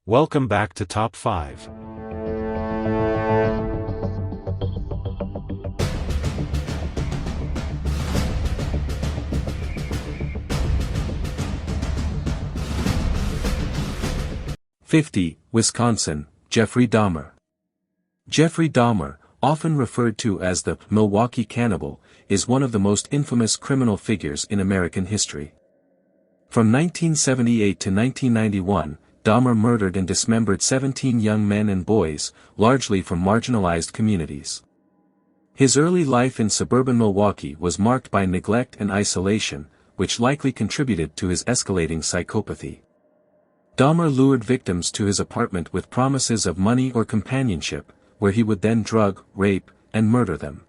Welcome back to Top 5. '50, Wisconsin, Jeffrey Dahmer. Jeffrey Dahmer, often referred to as the Milwaukee Cannibal, is one of the most infamous criminal figures in American history. From 1978 to 1991, Dahmer murdered and dismembered 17 young men and boys, largely from marginalized communities. His early life in suburban Milwaukee was marked by neglect and isolation, which likely contributed to his escalating psychopathy. Dahmer lured victims to his apartment with promises of money or companionship, where he would then drug, rape, and murder them.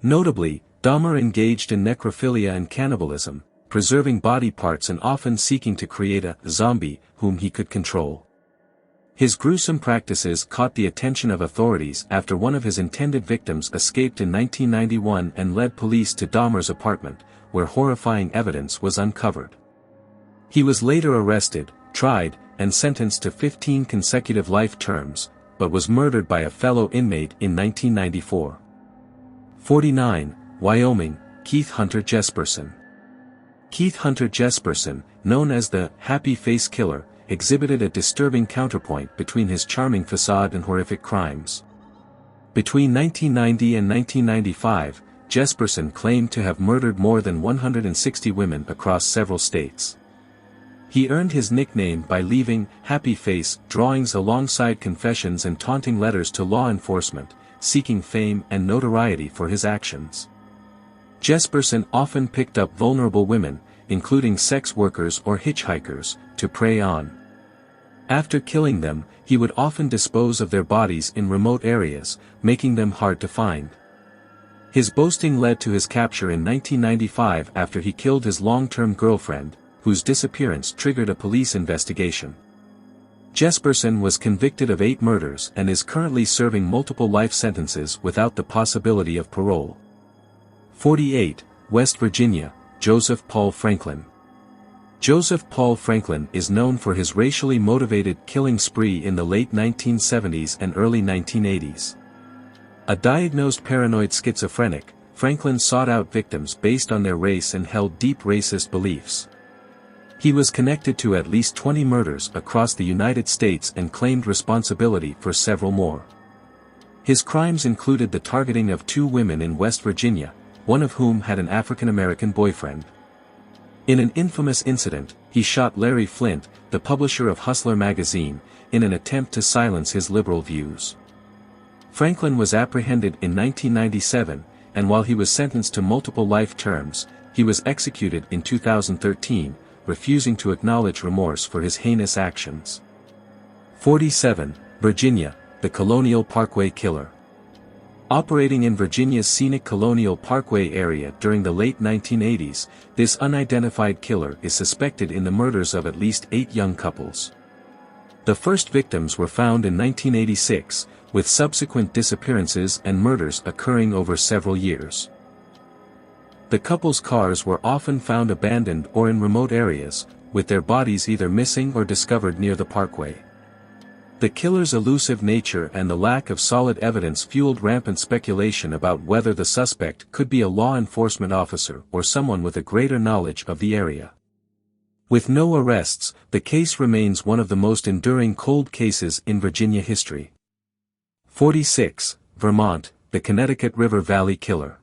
Notably, Dahmer engaged in necrophilia and cannibalism, preserving body parts and often seeking to create a zombie whom he could control. His gruesome practices caught the attention of authorities after one of his intended victims escaped in 1991 and led police to Dahmer's apartment, where horrifying evidence was uncovered. He was later arrested, tried, and sentenced to 15 consecutive life terms, but was murdered by a fellow inmate in 1994. 49, Wyoming, Keith Hunter Jesperson. Keith Hunter Jesperson, known as the Happy Face Killer, exhibited a disturbing counterpoint between his charming facade and horrific crimes. Between 1990 and 1995, Jesperson claimed to have murdered more than 160 women across several states. He earned his nickname by leaving happy face drawings alongside confessions and taunting letters to law enforcement, seeking fame and notoriety for his actions. Jesperson often picked up vulnerable women, including sex workers or hitchhikers, to prey on. After killing them, he would often dispose of their bodies in remote areas, making them hard to find. His boasting led to his capture in 1995 after he killed his long-term girlfriend, whose disappearance triggered a police investigation. Jesperson was convicted of 8 murders and is currently serving multiple life sentences without the possibility of parole. 48, West Virginia, Joseph Paul Franklin. Joseph Paul Franklin is known for his racially motivated killing spree in the late 1970s and early 1980s. A diagnosed paranoid schizophrenic, Franklin sought out victims based on their race and held deep racist beliefs. He was connected to at least 20 murders across the United States and claimed responsibility for several more. His crimes included the targeting of 2 women in West Virginia, one of whom had an African-American boyfriend. In an infamous incident, he shot Larry Flynt, the publisher of Hustler magazine, in an attempt to silence his liberal views. Franklin was apprehended in 1997, and while he was sentenced to multiple life terms, he was executed in 2013, refusing to acknowledge remorse for his heinous actions. 47, Virginia, the Colonial Parkway Killer. Operating in Virginia's scenic Colonial Parkway area during the late 1980s, this unidentified killer is suspected in the murders of at least 8 young couples. The first victims were found in 1986, with subsequent disappearances and murders occurring over several years. The couple's cars were often found abandoned or in remote areas, with their bodies either missing or discovered near the parkway. The killer's elusive nature and the lack of solid evidence fueled rampant speculation about whether the suspect could be a law enforcement officer or someone with a greater knowledge of the area. With no arrests, the case remains one of the most enduring cold cases in Virginia history. 46, Vermont, the Connecticut River Valley Killer.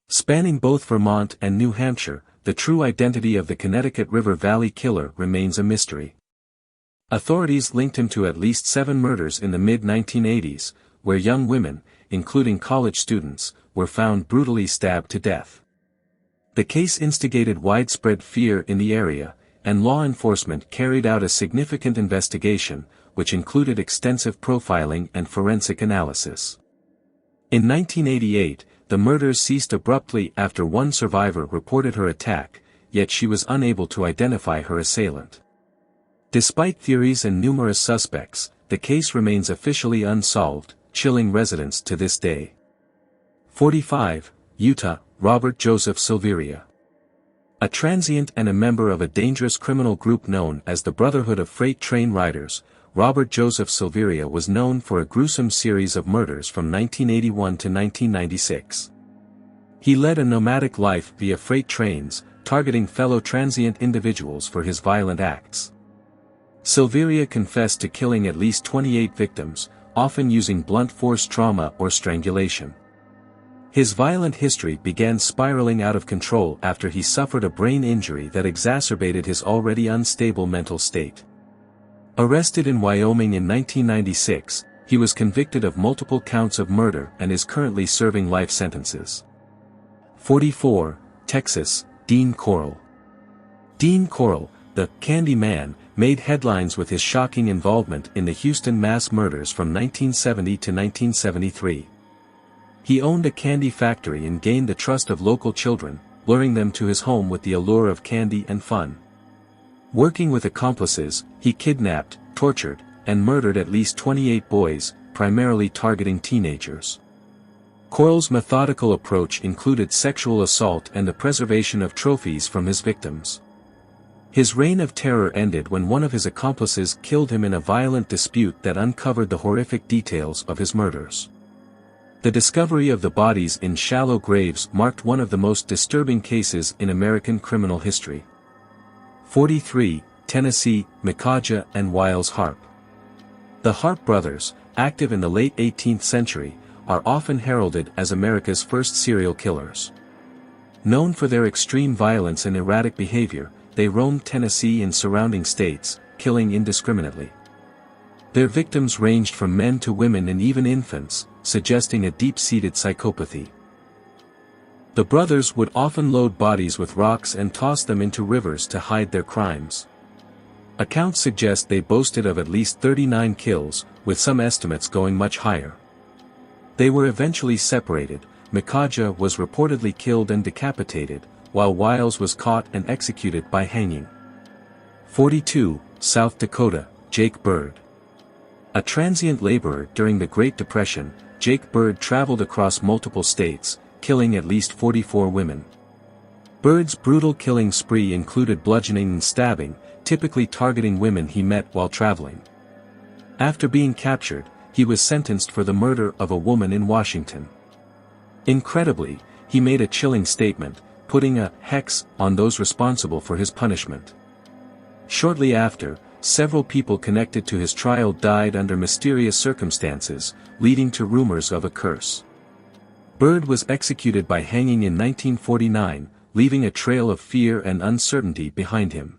Spanning both Vermont and New Hampshire, the true identity of the Connecticut River Valley Killer remains a mystery. Authorities linked him to at least 7 murders in the mid-1980s, where young women, including college students, were found brutally stabbed to death. The case instigated widespread fear in the area, and law enforcement carried out a significant investigation, which included extensive profiling and forensic analysis. In 1988, the murders ceased abruptly after one survivor reported her attack, yet she was unable to identify her assailant. Despite theories and numerous suspects, the case remains officially unsolved, chilling residents to this day. 45, Utah, Robert Joseph Silveria. A transient and a member of a dangerous criminal group known as the Brotherhood of Freight Train Riders, Robert Joseph Silveria was known for a gruesome series of murders from 1981 to 1996. He led a nomadic life via freight trains, targeting fellow transient individuals for his violent acts. Silveria confessed to killing at least 28 victims, often using blunt force trauma or strangulation. His violent history began spiraling out of control after he suffered a brain injury that exacerbated his already unstable mental state. Arrested in Wyoming in 1996, he was convicted of multiple counts of murder and is currently serving life sentences. 44, Texas, Dean Corll. Dean Corll, the Candy Man, made headlines with his shocking involvement in the Houston mass murders from 1970 to 1973. He owned a candy factory and gained the trust of local children, luring them to his home with the allure of candy and fun. Working with accomplices, he kidnapped, tortured, and murdered at least 28 boys, primarily targeting teenagers. Corll's methodical approach included sexual assault and the preservation of trophies from his victims. His reign of terror ended when one of his accomplices killed him in a violent dispute that uncovered the horrific details of his murders. The discovery of the bodies in shallow graves marked one of the most disturbing cases in American criminal history. 43, Tennessee, Micajah and Wiles Harp. The Harp brothers, active in the late 18th century, are often heralded as America's first serial killers. Known for their extreme violence and erratic behavior, they roamed Tennessee and surrounding states, killing indiscriminately. Their victims ranged from men to women and even infants, suggesting a deep-seated psychopathy. The brothers would often load bodies with rocks and toss them into rivers to hide their crimes. Accounts suggest they boasted of at least 39 kills, with some estimates going much higher. They were eventually separated. Micajah was reportedly killed and decapitated, while Wiles was caught and executed by hanging. 42, South Dakota, Jake Bird. A transient laborer during the Great Depression, Jake Bird traveled across multiple states, killing at least 44 women. Bird's brutal killing spree included bludgeoning and stabbing, typically targeting women he met while traveling. After being captured, he was sentenced for the murder of a woman in Washington. Incredibly, he made a chilling statement, putting a hex on those responsible for his punishment. Shortly after, several people connected to his trial died under mysterious circumstances, leading to rumors of a curse. Bird was executed by hanging in 1949, leaving a trail of fear and uncertainty behind him.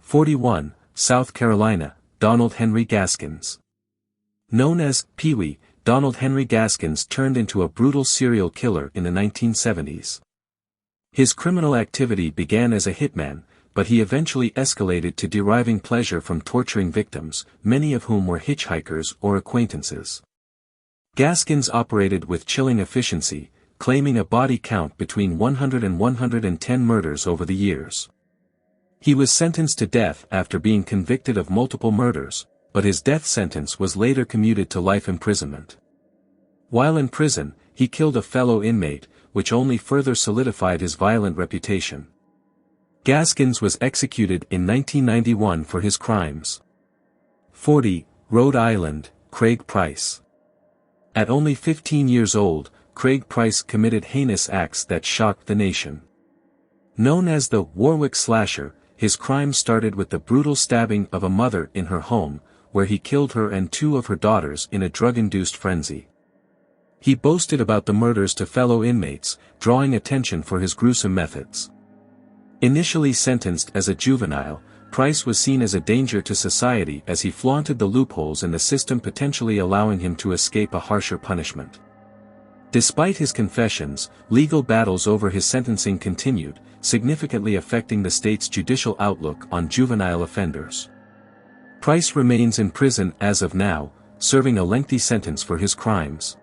41, South Carolina, Donald Henry Gaskins. Known as Pee-wee, Donald Henry Gaskins turned into a brutal serial killer in the 1970s. His criminal activity began as a hitman, but he eventually escalated to deriving pleasure from torturing victims, many of whom were hitchhikers or acquaintances. Gaskins operated with chilling efficiency, claiming a body count between 100 and 110 murders over the years. He was sentenced to death after being convicted of multiple murders, but his death sentence was later commuted to life imprisonment. While in prison, he killed a fellow inmate, which only further solidified his violent reputation. Gaskins was executed in 1991 for his crimes. 40, Rhode Island, Craig Price. At only 15 years old, Craig Price committed heinous acts that shocked the nation. Known as the Warwick Slasher, his crime started with the brutal stabbing of a mother in her home, where he killed her and two of her daughters in a drug-induced frenzy. He boasted about the murders to fellow inmates, drawing attention for his gruesome methods. Initially sentenced as a juvenile, Price was seen as a danger to society as he flaunted the loopholes in the system, potentially allowing him to escape a harsher punishment. Despite his confessions, legal battles over his sentencing continued, significantly affecting the state's judicial outlook on juvenile offenders. Price remains in prison as of now, serving a lengthy sentence for his crimes.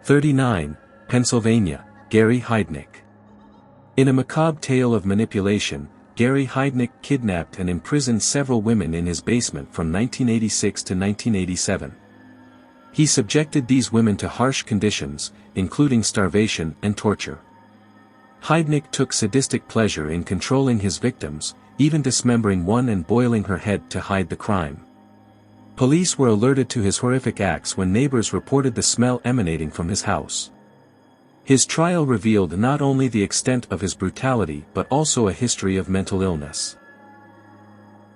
39, Pennsylvania, Gary Heidnik. In a macabre tale of manipulation, Gary Heidnik kidnapped and imprisoned several women in his basement from 1986 to 1987. He subjected these women to harsh conditions, including starvation and torture. Heidnik took sadistic pleasure in controlling his victims, even dismembering one and boiling her head to hide the crime. Police were alerted to his horrific acts when neighbors reported the smell emanating from his house. His trial revealed not only the extent of his brutality but also a history of mental illness.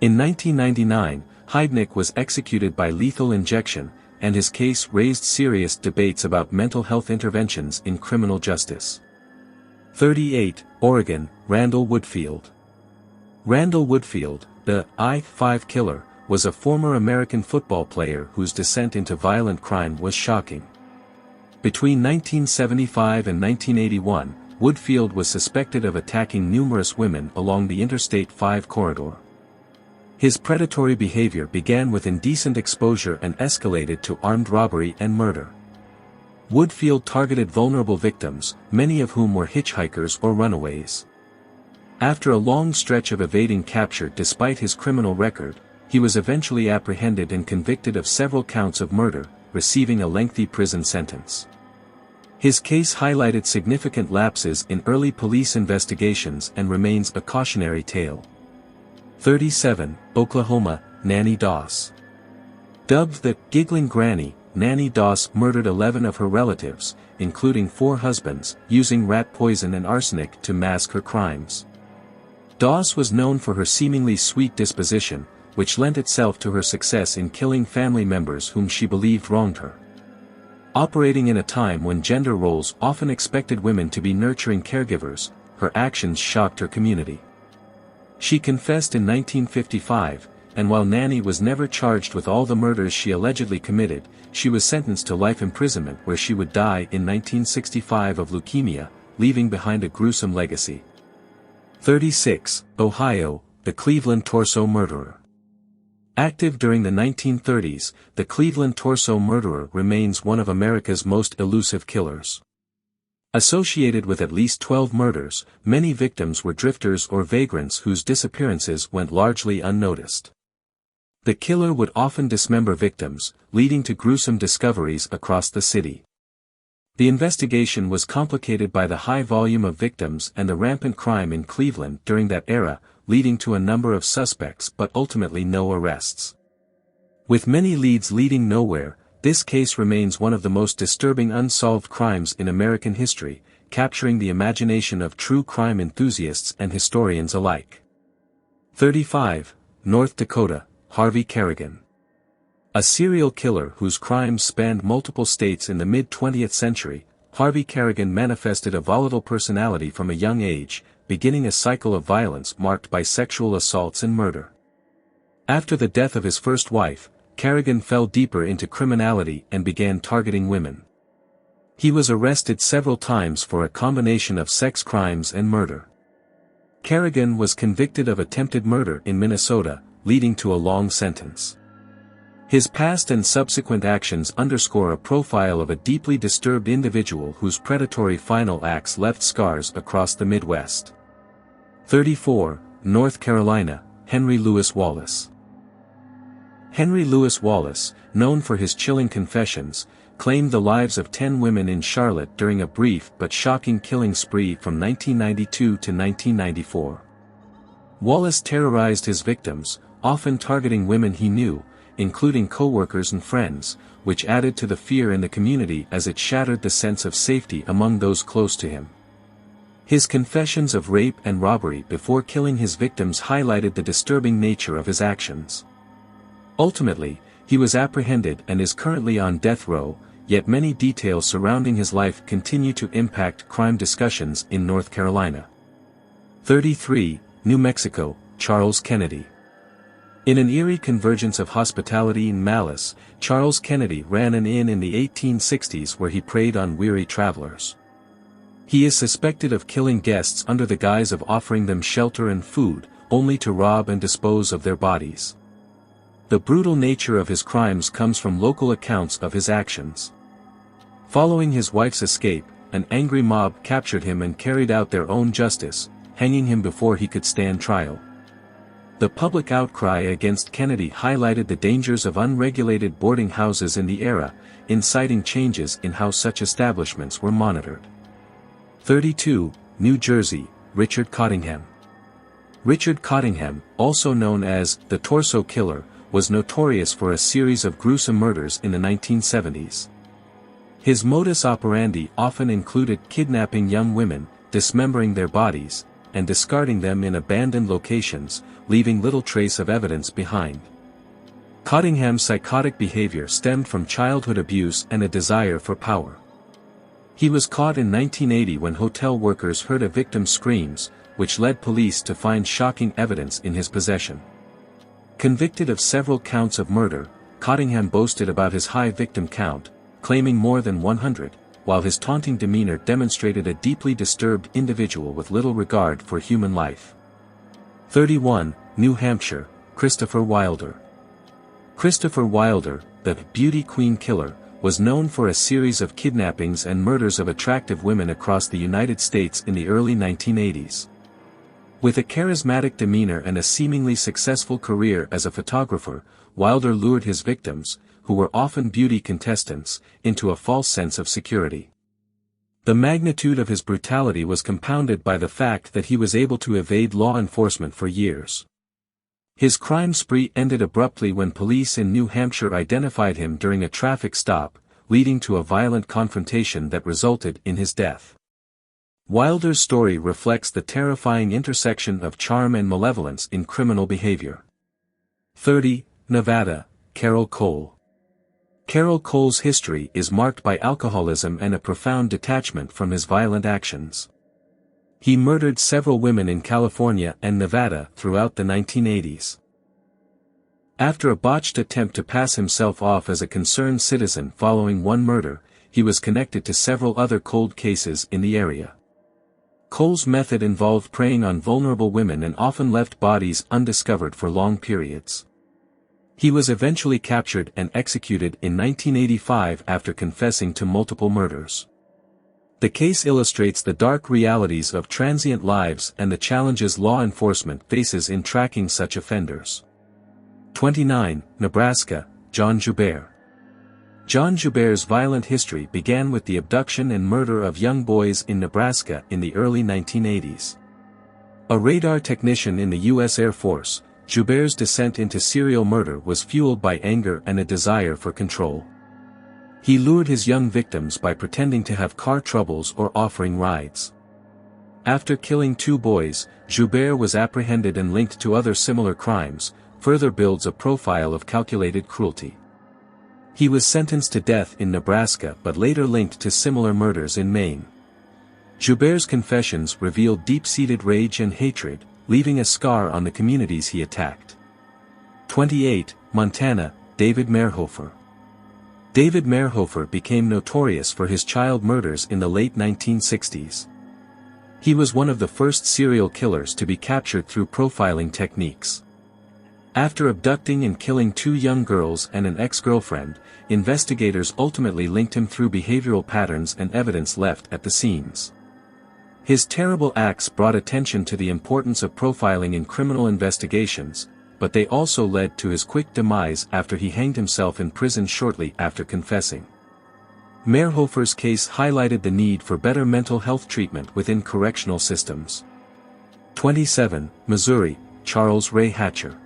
In 1999, Heidnik was executed by lethal injection, and his case raised serious debates about mental health interventions in criminal justice. 38, Oregon, Randall Woodfield. Randall Woodfield, the I-5 killer, was a former American football player whose descent into violent crime was shocking. Between 1975 and 1981, Woodfield was suspected of attacking numerous women along the Interstate 5 corridor. His predatory behavior began with indecent exposure and escalated to armed robbery and murder. Woodfield targeted vulnerable victims, many of whom were hitchhikers or runaways. After a long stretch of evading capture despite his criminal record, he was eventually apprehended and convicted of several counts of murder, receiving a lengthy prison sentence. His case highlighted significant lapses in early police investigations and remains a cautionary tale. 37, Oklahoma, Nanny Doss. Dubbed the Giggling Granny, Nanny Doss murdered 11 of her relatives, including 4 husbands, using rat poison and arsenic to mask her crimes. Doss was known for her seemingly sweet disposition, which lent itself to her success in killing family members whom she believed wronged her. Operating in a time when gender roles often expected women to be nurturing caregivers, her actions shocked her community. She confessed in 1955, and while Nanny was never charged with all the murders she allegedly committed, she was sentenced to life imprisonment where she would die in 1965 of leukemia, leaving behind a gruesome legacy. 36, Ohio, the Cleveland Torso Murderer. Active during the 1930s, the Cleveland Torso Murderer remains one of America's most elusive killers. Associated with at least 12 murders, many victims were drifters or vagrants whose disappearances went largely unnoticed. The killer would often dismember victims, leading to gruesome discoveries across the city. The investigation was complicated by the high volume of victims and the rampant crime in Cleveland during that era, leading to a number of suspects but ultimately no arrests. With many leads leading nowhere, this case remains one of the most disturbing unsolved crimes in American history, capturing the imagination of true crime enthusiasts and historians alike. 35, North Dakota, Harvey Kerrigan. A serial killer whose crimes spanned multiple states in the mid-20th century, Harvey Kerrigan manifested a volatile personality from a young age, beginning a cycle of violence marked by sexual assaults and murder. After the death of his first wife, Kerrigan fell deeper into criminality and began targeting women. He was arrested several times for a combination of sex crimes and murder. Kerrigan was convicted of attempted murder in Minnesota, leading to a long sentence. His past and subsequent actions underscore a profile of a deeply disturbed individual whose predatory final acts left scars across the Midwest. 34, North Carolina, Henry Louis Wallace. Henry Louis Wallace, known for his chilling confessions, claimed the lives of 10 women in Charlotte during a brief but shocking killing spree from 1992 to 1994. Wallace terrorized his victims, often targeting women he knew, including co-workers and friends, which added to the fear in the community as it shattered the sense of safety among those close to him. His confessions of rape and robbery before killing his victims highlighted the disturbing nature of his actions. Ultimately, he was apprehended and is currently on death row, yet many details surrounding his life continue to impact crime discussions in North Carolina. 33, New Mexico, Charles Kennedy. In an eerie convergence of hospitality and malice, Charles Kennedy ran an inn in the 1860s where he preyed on weary travelers. He is suspected of killing guests under the guise of offering them shelter and food, only to rob and dispose of their bodies. The brutal nature of his crimes comes from local accounts of his actions. Following his wife's escape, an angry mob captured him and carried out their own justice, hanging him before he could stand trial. The public outcry against Kennedy highlighted the dangers of unregulated boarding houses in the era, inciting changes in how such establishments were monitored. 32, New Jersey, Richard Cottingham. Richard Cottingham, also known as the Torso Killer, was notorious for a series of gruesome murders in the 1970s. His modus operandi often included kidnapping young women, dismembering their bodies, and discarding them in abandoned locations, leaving little trace of evidence behind. Cottingham's psychotic behavior stemmed from childhood abuse and a desire for power. He was caught in 1980 when hotel workers heard a victim's screams, which led police to find shocking evidence in his possession. Convicted of several counts of murder, Cottingham boasted about his high victim count, claiming more than 100, while his taunting demeanor demonstrated a deeply disturbed individual with little regard for human life. 31, New Hampshire, Christopher Wilder. Christopher Wilder, the Beauty Queen Killer, was known for a series of kidnappings and murders of attractive women across the United States in the early 1980s. With a charismatic demeanor and a seemingly successful career as a photographer, Wilder lured his victims, who were often beauty contestants, into a false sense of security. The magnitude of his brutality was compounded by the fact that he was able to evade law enforcement for years. His crime spree ended abruptly when police in New Hampshire identified him during a traffic stop, leading to a violent confrontation that resulted in his death. Wilder's story reflects the terrifying intersection of charm and malevolence in criminal behavior. 30, Nevada, Carol Cole. Carol Cole's history is marked by alcoholism and a profound detachment from his violent actions. He murdered several women in California and Nevada throughout the 1980s. After a botched attempt to pass himself off as a concerned citizen following one murder, he was connected to several other cold cases in the area. Cole's method involved preying on vulnerable women and often left bodies undiscovered for long periods. He was eventually captured and executed in 1985 after confessing to multiple murders. The case illustrates the dark realities of transient lives and the challenges law enforcement faces in tracking such offenders. 29, Nebraska, John Joubert. John Joubert's violent history began with the abduction and murder of young boys in Nebraska in the early 1980s. A radar technician in the U.S. Air Force, Joubert's descent into serial murder was fueled by anger and a desire for control. He lured his young victims by pretending to have car troubles or offering rides. After killing 2 boys, Joubert was apprehended and linked to other similar crimes, further builds a profile of calculated cruelty. He was sentenced to death in Nebraska but later linked to similar murders in Maine. Joubert's confessions revealed deep-seated rage and hatred, leaving a scar on the communities he attacked. 28, Montana, David Merhofer. David Merhofer became notorious for his child murders in the late 1960s. He was one of the first serial killers to be captured through profiling techniques. After abducting and killing 2 young girls and an ex-girlfriend, investigators ultimately linked him through behavioral patterns and evidence left at the scenes. His terrible acts brought attention to the importance of profiling in criminal investigations, but they also led to his quick demise after he hanged himself in prison shortly after confessing. Merhofer's case highlighted the need for better mental health treatment within correctional systems. 27, Missouri, Charles Ray Hatcher.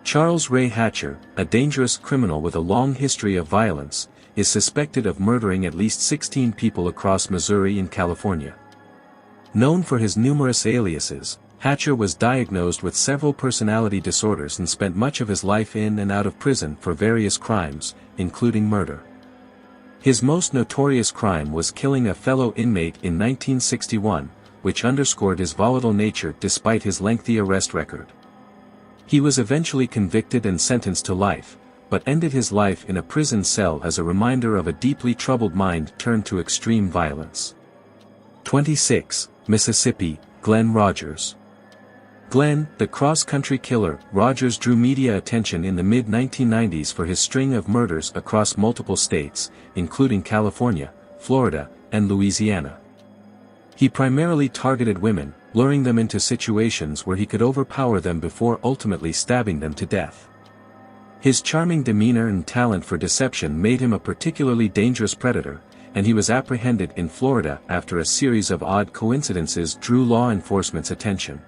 Charles Ray Hatcher, a dangerous criminal with a long history of violence, is suspected of murdering at least 16 people across Missouri and California. Known for his numerous aliases, Hatcher was diagnosed with several personality disorders and spent much of his life in and out of prison for various crimes, including murder. His most notorious crime was killing a fellow inmate in 1961, which underscored his volatile nature despite his lengthy arrest record. He was eventually convicted and sentenced to life, but ended his life in a prison cell as a reminder of a deeply troubled mind turned to extreme violence. 26, Mississippi, Glenn Rogers. Glenn, the cross-country killer, Rogers drew media attention in the mid-1990s for his string of murders across multiple states, including California, Florida, and Louisiana. He primarily targeted women, luring them into situations where he could overpower them before ultimately stabbing them to death. His charming demeanor and talent for deception made him a particularly dangerous predator, and he was apprehended in Florida after a series of odd coincidences drew law enforcement's attention.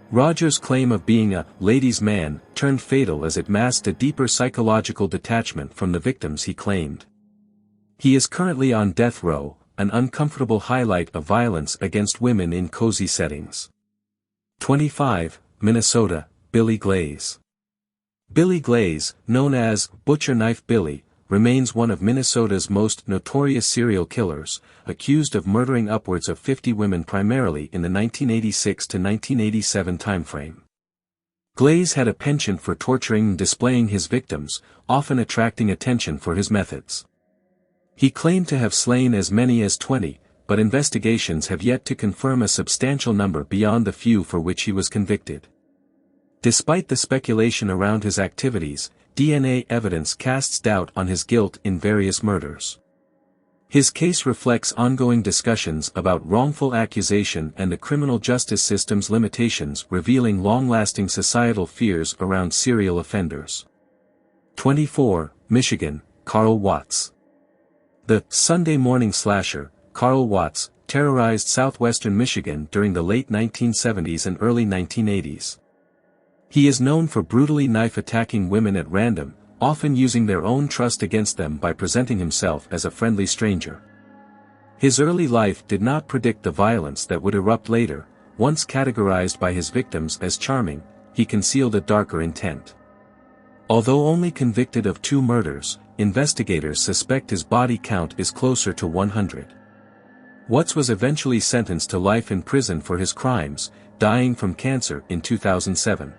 Rogers' claim of being a ladies' man turned fatal as it masked a deeper psychological detachment from the victims he claimed. He is currently on death row, an uncomfortable highlight of violence against women in cozy settings. 25, Minnesota, Billy Glaze. Billy Glaze, known as Butcher Knife Billy, remains one of Minnesota's most notorious serial killers, accused of murdering upwards of 50 women primarily in the 1986 to 1987 timeframe. Glaze had a penchant for torturing and displaying his victims, often attracting attention for his methods. He claimed to have slain as many as 20, but investigations have yet to confirm a substantial number beyond the few for which he was convicted. Despite the speculation around his activities, DNA evidence casts doubt on his guilt in various murders. His case reflects ongoing discussions about wrongful accusation and the criminal justice system's limitations, revealing long-lasting societal fears around serial offenders. 24, Michigan, Carl Watts. The Sunday morning slasher, Carl Watts, terrorized southwestern Michigan during the late 1970s and early 1980s. He is known for brutally knife-attacking women at random, often using their own trust against them by presenting himself as a friendly stranger. His early life did not predict the violence that would erupt later. Once categorized by his victims as charming, he concealed a darker intent. Although only convicted of 2 murders, investigators suspect his body count is closer to 100. Watts was eventually sentenced to life in prison for his crimes, dying from cancer in 2007.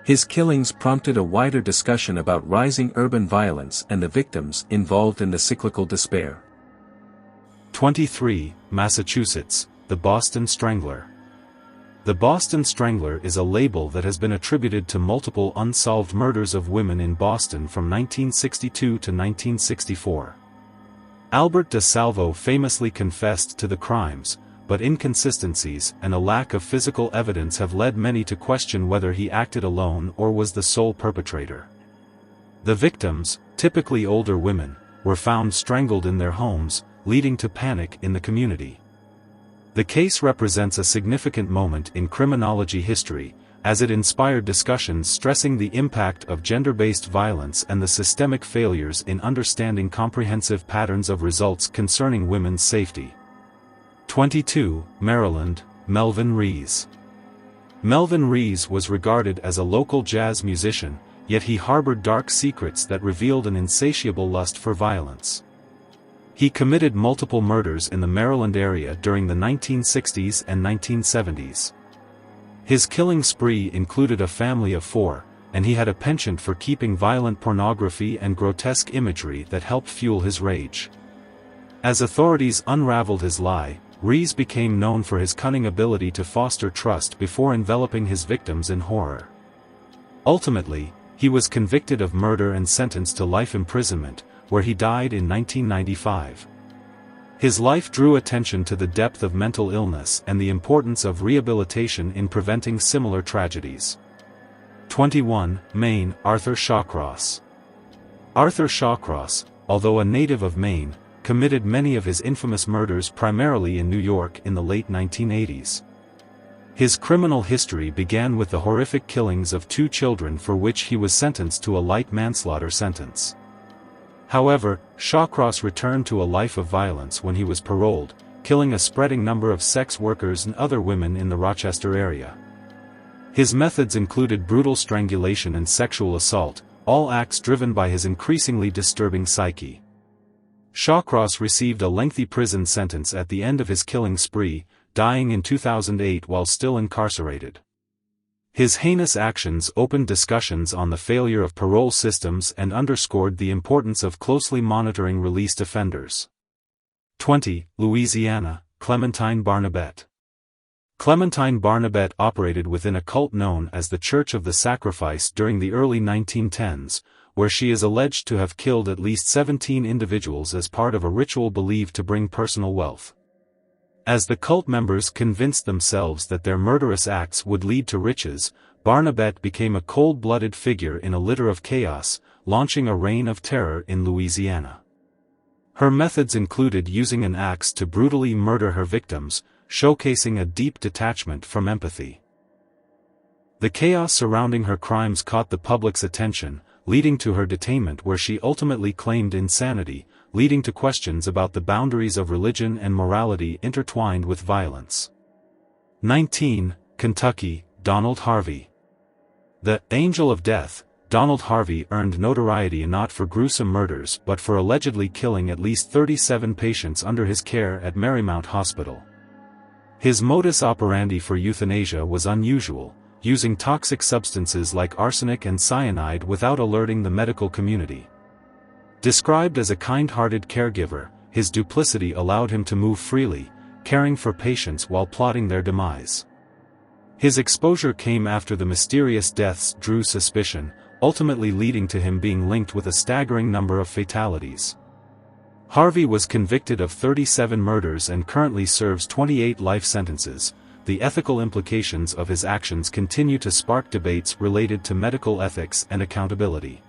His killings prompted a wider discussion about rising urban violence and the victims involved in the cyclical despair. 23, Massachusetts, the Boston Strangler. The Boston Strangler is a label that has been attributed to multiple unsolved murders of women in Boston from 1962 to 1964. Albert DeSalvo famously confessed to the crimes, but inconsistencies and a lack of physical evidence have led many to question whether he acted alone or was the sole perpetrator. The victims, typically older women, were found strangled in their homes, leading to panic in the community. The case represents a significant moment in criminology history, as it inspired discussions stressing the impact of gender-based violence and the systemic failures in understanding comprehensive patterns of results concerning women's safety. 22, Maryland, Melvin Rees. Melvin Rees was regarded as a local jazz musician, yet he harbored dark secrets that revealed an insatiable lust for violence. He committed multiple murders in the Maryland area during the 1960s and 1970s. His killing spree included a family of 4, and he had a penchant for keeping violent pornography and grotesque imagery that helped fuel his rage. As authorities unraveled his lie, Rees became known for his cunning ability to foster trust before enveloping his victims in horror. Ultimately, he was convicted of murder and sentenced to life imprisonment, where he died in 1995. His life drew attention to the depth of mental illness and the importance of rehabilitation in preventing similar tragedies. 21, Maine, Arthur Shawcross. Arthur Shawcross, although a native of Maine, committed many of his infamous murders primarily in New York in the late 1980s. His criminal history began with the horrific killings of 2 children for which he was sentenced to a light manslaughter sentence. However, Shawcross returned to a life of violence when he was paroled, killing a spreading number of sex workers and other women in the Rochester area. His methods included brutal strangulation and sexual assault, all acts driven by his increasingly disturbing psyche. Shawcross received a lengthy prison sentence at the end of his killing spree, dying in 2008 while still incarcerated. His heinous actions opened discussions on the failure of parole systems and underscored the importance of closely monitoring released offenders. 20, Louisiana, Clementine Barnabet. Clementine Barnabet operated within a cult known as the Church of the Sacrifice during the early 1910s, where she is alleged to have killed at least 17 individuals as part of a ritual believed to bring personal wealth. As the cult members convinced themselves that their murderous acts would lead to riches, Barnabet became a cold-blooded figure in a litter of chaos, launching a reign of terror in Louisiana. Her methods included using an axe to brutally murder her victims, showcasing a deep detachment from empathy. The chaos surrounding her crimes caught the public's attention, leading to her detainment where she ultimately claimed insanity, leading to questions about the boundaries of religion and morality intertwined with violence. 19. Kentucky, Donald Harvey. The Angel of Death, Donald Harvey earned notoriety not for gruesome murders but for allegedly killing at least 37 patients under his care at Marymount Hospital. His modus operandi for euthanasia was unusual, using toxic substances like arsenic and cyanide without alerting the medical community. Described as a kind-hearted caregiver, his duplicity allowed him to move freely, caring for patients while plotting their demise. His exposure came after the mysterious deaths drew suspicion, ultimately leading to him being linked with a staggering number of fatalities. Harvey was convicted of 37 murders and currently serves 28 life sentences. The ethical implications of his actions continue to spark debates related to medical ethics and accountability.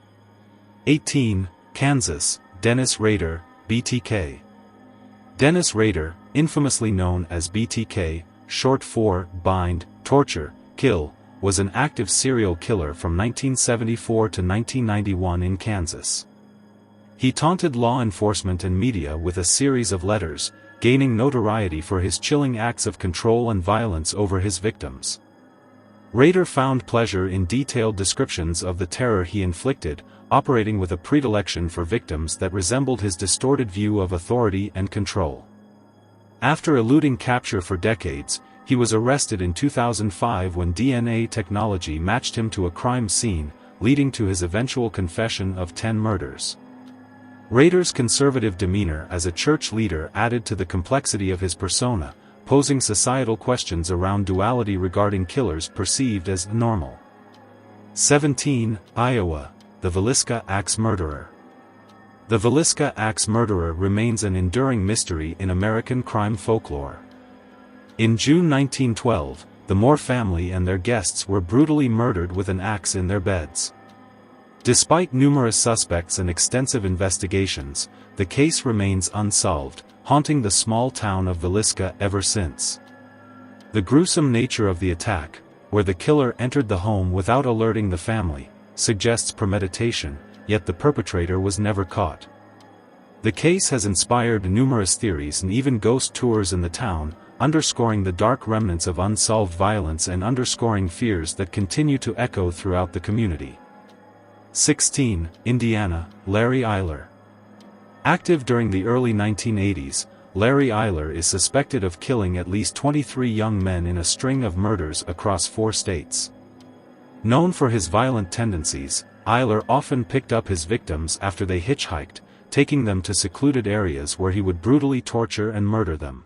18. Kansas, Dennis Rader, BTK. Dennis Rader, infamously known as BTK, short for bind, torture, kill, was an active serial killer from 1974 to 1991 in Kansas. He taunted law enforcement and media with a series of letters, gaining notoriety for his chilling acts of control and violence over his victims. Rader found pleasure in detailed descriptions of the terror he inflicted, operating with a predilection for victims that resembled his distorted view of authority and control. After eluding capture for decades, he was arrested in 2005 when DNA technology matched him to a crime scene, leading to his eventual confession of 10 murders. Rader's conservative demeanor as a church leader added to the complexity of his persona, posing societal questions around duality regarding killers perceived as normal. 17. Iowa, the Villisca Axe Murderer. The Villisca Axe Murderer remains an enduring mystery in American crime folklore. In June 1912, the Moore family and their guests were brutally murdered with an axe in their beds. Despite numerous suspects and extensive investigations, the case remains unsolved, haunting the small town of Villisca ever since. The gruesome nature of the attack, where the killer entered the home without alerting the family, suggests premeditation, yet the perpetrator was never caught. The case has inspired numerous theories and even ghost tours in the town, underscoring the dark remnants of unsolved violence and underscoring fears that continue to echo throughout the community. 16. Indiana, Larry Eyler. Active during the early 1980s, Larry Eyler is suspected of killing at least 23 young men in a string of murders across 4 states. Known for his violent tendencies, Eyler often picked up his victims after they hitchhiked, taking them to secluded areas where he would brutally torture and murder them.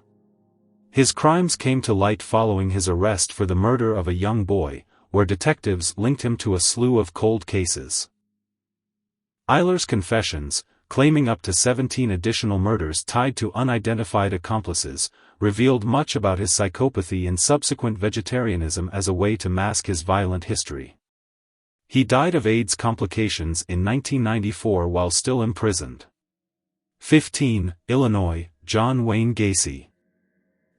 His crimes came to light following his arrest for the murder of a young boy, where detectives linked him to a slew of cold cases. Eyler's confessions, claiming up to 17 additional murders tied to unidentified accomplices, revealed much about his psychopathy and subsequent vegetarianism as a way to mask his violent history. He died of AIDS complications in 1994 while still imprisoned. 15. Illinois, John Wayne Gacy.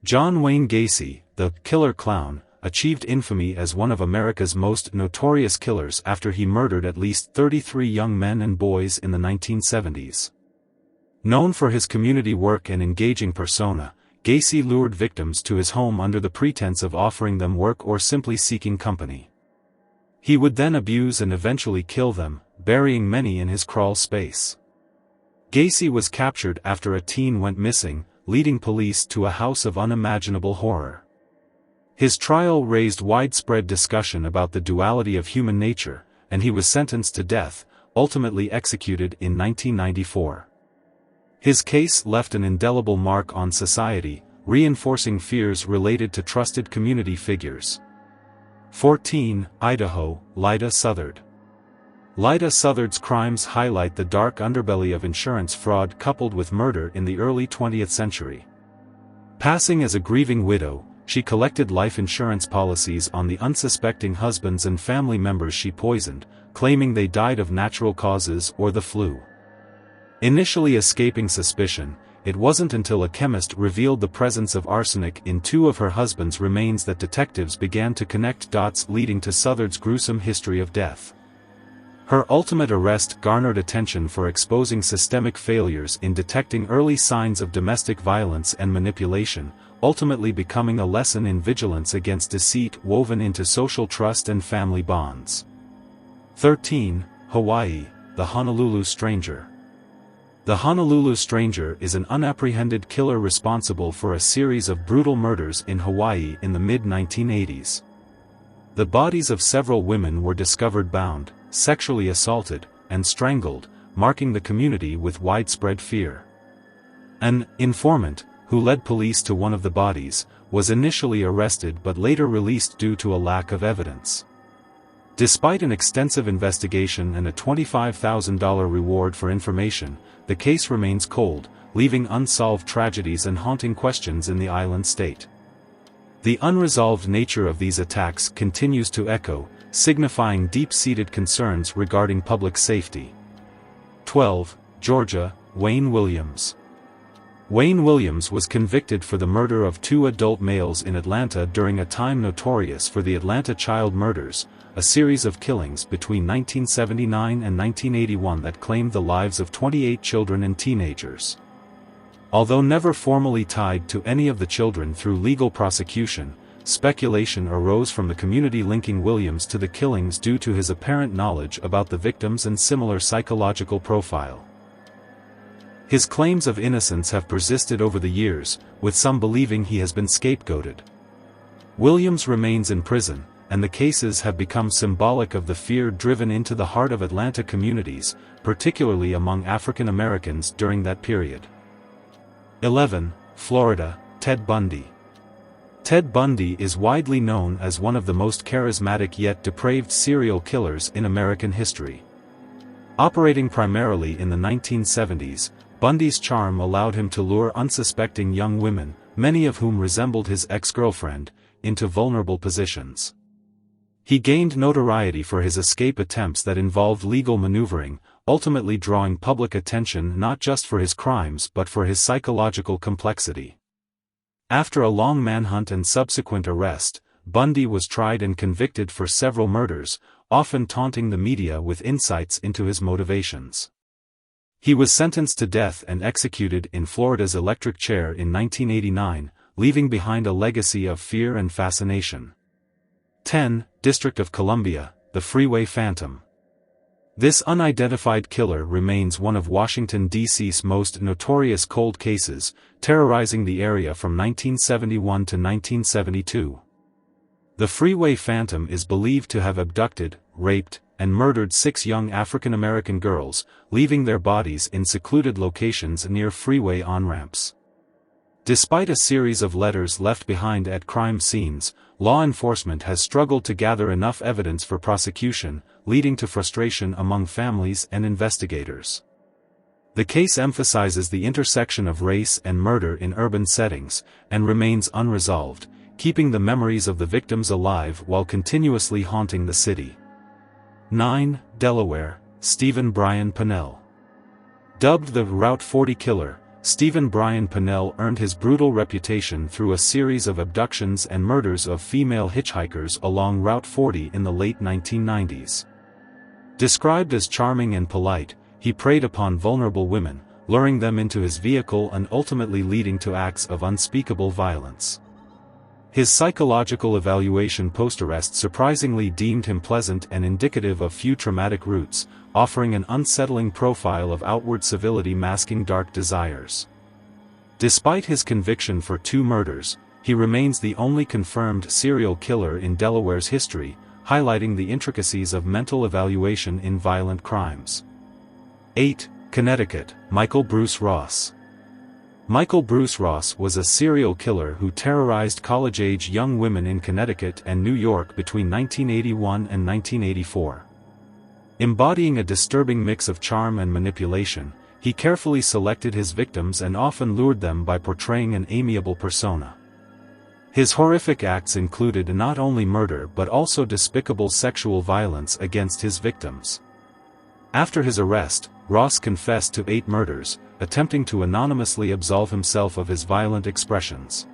John Wayne Gacy, the Killer Clown, achieved infamy as one of America's most notorious killers after he murdered at least 33 young men and boys in the 1970s. Known for his community work and engaging persona, Gacy lured victims to his home under the pretense of offering them work or simply seeking company. He would then abuse and eventually kill them, burying many in his crawl space. Gacy was captured after a teen went missing, leading police to a house of unimaginable horror. His trial raised widespread discussion about the duality of human nature, and he was sentenced to death, ultimately executed in 1994. His case left an indelible mark on society, reinforcing fears related to trusted community figures. 14. Idaho, Lyda Southard. Lyda Southard's crimes highlight the dark underbelly of insurance fraud coupled with murder in the early 20th century. Passing as a grieving widow, she collected life insurance policies on the unsuspecting husbands and family members she poisoned, claiming they died of natural causes or the flu. Initially escaping suspicion, it wasn't until a chemist revealed the presence of arsenic in two of her husband's remains that detectives began to connect dots leading to Southard's gruesome history of death. Her ultimate arrest garnered attention for exposing systemic failures in detecting early signs of domestic violence and manipulation, ultimately becoming a lesson in vigilance against deceit woven into social trust and family bonds. 13. Hawaii, the Honolulu Stranger. The Honolulu Stranger is an unapprehended killer responsible for a series of brutal murders in Hawaii in the mid-1980s. The bodies of several women were discovered bound, sexually assaulted, and strangled, marking the community with widespread fear. An informant, who led police to one of the bodies, was initially arrested but later released due to a lack of evidence. Despite an extensive investigation and a $25,000 reward for information, the case remains cold, leaving unsolved tragedies and haunting questions in the island state. The unresolved nature of these attacks continues to echo, signifying deep-seated concerns regarding public safety. 12. Georgia, Wayne Williams. Wayne Williams was convicted for the murder of two adult males in Atlanta during a time notorious for the Atlanta child murders, a series of killings between 1979 and 1981 that claimed the lives of 28 children and teenagers. Although never formally tied to any of the children through legal prosecution, speculation arose from the community linking Williams to the killings due to his apparent knowledge about the victims and similar psychological profile. His claims of innocence have persisted over the years, with some believing he has been scapegoated. Williams remains in prison, and the cases have become symbolic of the fear driven into the heart of Atlanta communities, particularly among African Americans during that period. 11. Florida, Ted Bundy. Ted Bundy is widely known as one of the most charismatic yet depraved serial killers in American history. Operating primarily in the 1970s, Bundy's charm allowed him to lure unsuspecting young women, many of whom resembled his ex-girlfriend, into vulnerable positions. He gained notoriety for his escape attempts that involved legal maneuvering, ultimately drawing public attention not just for his crimes but for his psychological complexity. After a long manhunt and subsequent arrest, Bundy was tried and convicted for several murders, often taunting the media with insights into his motivations. He was sentenced to death and executed in Florida's electric chair in 1989, leaving behind a legacy of fear and fascination. 10. District of Columbia, the Freeway Phantom. This unidentified killer remains one of Washington, D.C.'s most notorious cold cases, terrorizing the area from 1971 to 1972. The Freeway Phantom is believed to have abducted, raped, and murdered 6 young African American girls, leaving their bodies in secluded locations near freeway on-ramps. Despite a series of letters left behind at crime scenes, law enforcement has struggled to gather enough evidence for prosecution, leading to frustration among families and investigators. The case emphasizes the intersection of race and murder in urban settings, and remains unresolved, keeping the memories of the victims alive while continuously haunting the city. 9. Delaware, Stephen Bryan Pennell. Dubbed the Route 40 Killer, Stephen Bryan Pennell earned his brutal reputation through a series of abductions and murders of female hitchhikers along Route 40 in the late 1990s. Described as charming and polite, he preyed upon vulnerable women, luring them into his vehicle and ultimately leading to acts of unspeakable violence. His psychological evaluation post-arrest surprisingly deemed him pleasant and indicative of few traumatic roots, offering an unsettling profile of outward civility masking dark desires. Despite his conviction for 2 murders, he remains the only confirmed serial killer in Delaware's history, highlighting the intricacies of mental evaluation in violent crimes. 8. Connecticut, Michael Bruce Ross. Michael Bruce Ross was a serial killer who terrorized college-age young women in Connecticut and New York between 1981 and 1984. Embodying a disturbing mix of charm and manipulation, he carefully selected his victims and often lured them by portraying an amiable persona. His horrific acts included not only murder but also despicable sexual violence against his victims. After his arrest, Ross confessed to 8 murders, attempting to anonymously absolve himself of his violent expressions.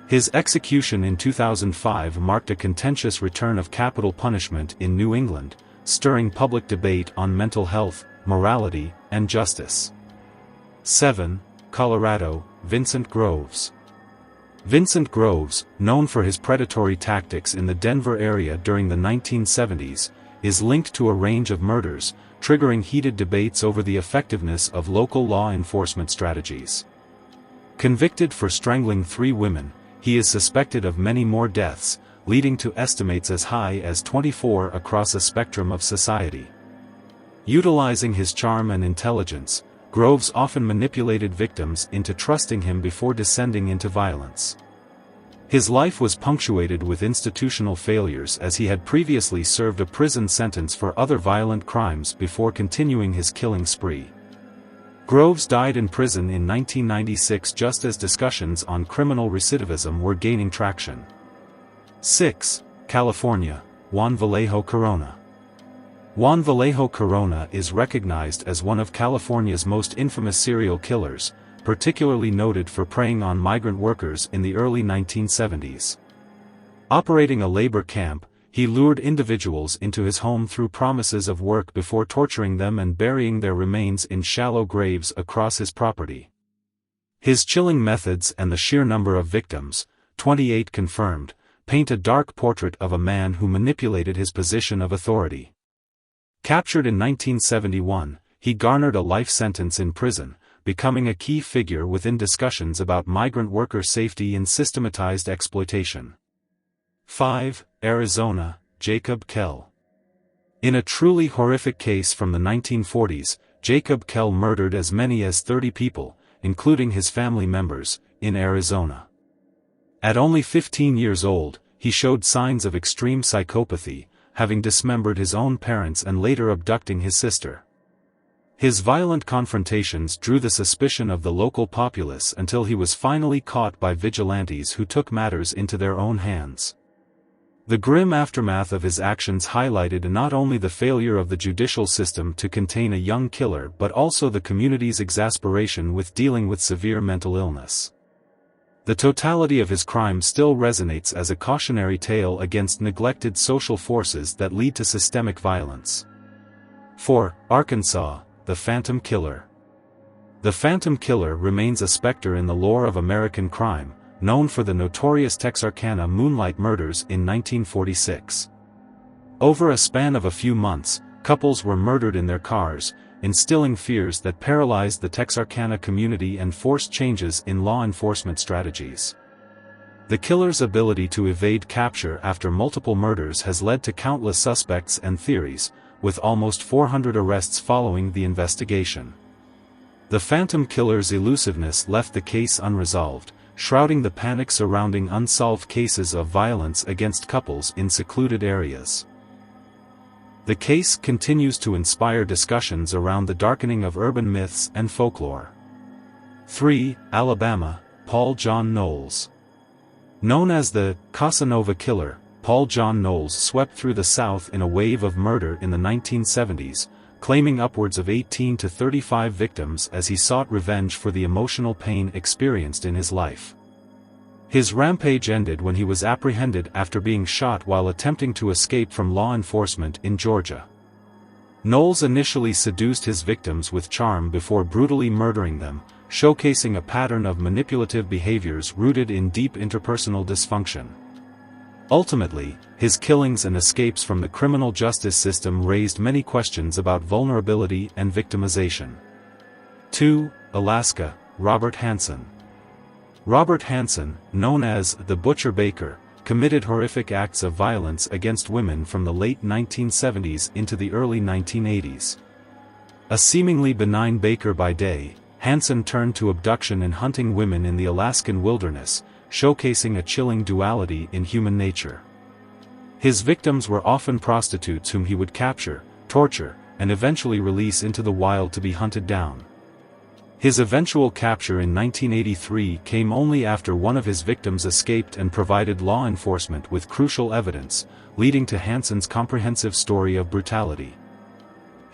His execution in 2005 marked a contentious return of capital punishment in New England, stirring public debate on mental health, morality, and justice. 7. Colorado, Vincent Groves. Vincent Groves, known for his predatory tactics in the Denver area during the 1970s, is linked to a range of murders, triggering heated debates over the effectiveness of local law enforcement strategies. Convicted for strangling 3 women, he is suspected of many more deaths, leading to estimates as high as 24 across a spectrum of society. Utilizing his charm and intelligence, Groves often manipulated victims into trusting him before descending into violence. His life was punctuated with institutional failures as he had previously served a prison sentence for other violent crimes before continuing his killing spree. Groves died in prison in 1996 just as discussions on criminal recidivism were gaining traction. 6. California, Juan Vallejo Corona. Juan Vallejo Corona is recognized as one of California's most infamous serial killers, particularly noted for preying on migrant workers in the early 1970s. Operating a labor camp, he lured individuals into his home through promises of work before torturing them and burying their remains in shallow graves across his property. His chilling methods and the sheer number of victims, 28 confirmed, paint a dark portrait of a man who manipulated his position of authority. Captured in 1971, he garnered a life sentence in prison, becoming a key figure within discussions about migrant worker safety and systematized exploitation. 5. Arizona, Jacob Kell. In a truly horrific case from the 1940s, Jacob Kell murdered as many as 30 people, including his family members, in Arizona. At only 15 years old, he showed signs of extreme psychopathy, having dismembered his own parents and later abducting his sister. His violent confrontations drew the suspicion of the local populace until he was finally caught by vigilantes who took matters into their own hands. The grim aftermath of his actions highlighted not only the failure of the judicial system to contain a young killer but also the community's exasperation with dealing with severe mental illness. The totality of his crime still resonates as a cautionary tale against neglected social forces that lead to systemic violence. 4. Arkansas, the Phantom Killer. The Phantom Killer remains a specter in the lore of American crime, known for the notorious Texarkana Moonlight Murders in 1946. Over a span of a few months, couples were murdered in their cars, instilling fears that paralyzed the Texarkana community and forced changes in law enforcement strategies. The killer's ability to evade capture after multiple murders has led to countless suspects and theories, with almost 400 arrests following the investigation. The Phantom Killer's elusiveness left the case unresolved, shrouding the panic surrounding unsolved cases of violence against couples in secluded areas. The case continues to inspire discussions around the darkening of urban myths and folklore. 3. Alabama, Paul John Knowles. Known as the Casanova Killer, Paul John Knowles swept through the South in a wave of murder in the 1970s, claiming upwards of 18 to 35 victims as he sought revenge for the emotional pain experienced in his life. His rampage ended when he was apprehended after being shot while attempting to escape from law enforcement in Georgia. Knowles initially seduced his victims with charm before brutally murdering them, showcasing a pattern of manipulative behaviors rooted in deep interpersonal dysfunction. Ultimately, his killings and escapes from the criminal justice system raised many questions about vulnerability and victimization. 2. Alaska, Robert Hansen. Robert Hansen, known as the Butcher Baker, committed horrific acts of violence against women from the late 1970s into the early 1980s. A seemingly benign baker by day, Hansen turned to abduction and hunting women in the Alaskan wilderness, showcasing a chilling duality in human nature. His victims were often prostitutes whom he would capture, torture, and eventually release into the wild to be hunted down. His eventual capture in 1983 came only after one of his victims escaped and provided law enforcement with crucial evidence, leading to Hansen's comprehensive story of brutality.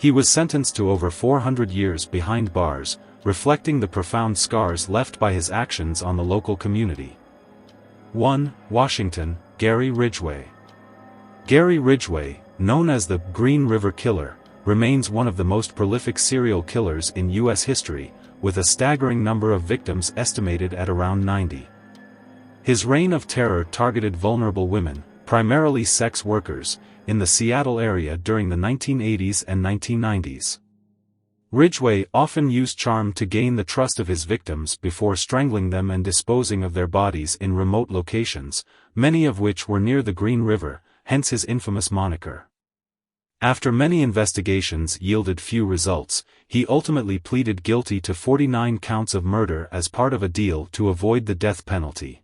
He was sentenced to over 400 years behind bars, reflecting the profound scars left by his actions on the local community. 1. Washington, Gary Ridgway. Gary Ridgway, known as the Green River Killer, remains one of the most prolific serial killers in U.S. history, with a staggering number of victims estimated at around 90. His reign of terror targeted vulnerable women, primarily sex workers, in the Seattle area during the 1980s and 1990s. Ridgway often used charm to gain the trust of his victims before strangling them and disposing of their bodies in remote locations, many of which were near the Green River, hence his infamous moniker. After many investigations yielded few results, he ultimately pleaded guilty to 49 counts of murder as part of a deal to avoid the death penalty.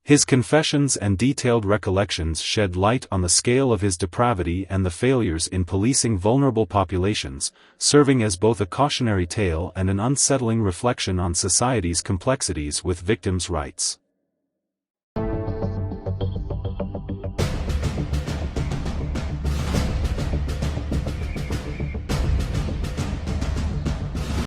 His confessions and detailed recollections shed light on the scale of his depravity and the failures in policing vulnerable populations, serving as both a cautionary tale and an unsettling reflection on society's complexities with victims' rights.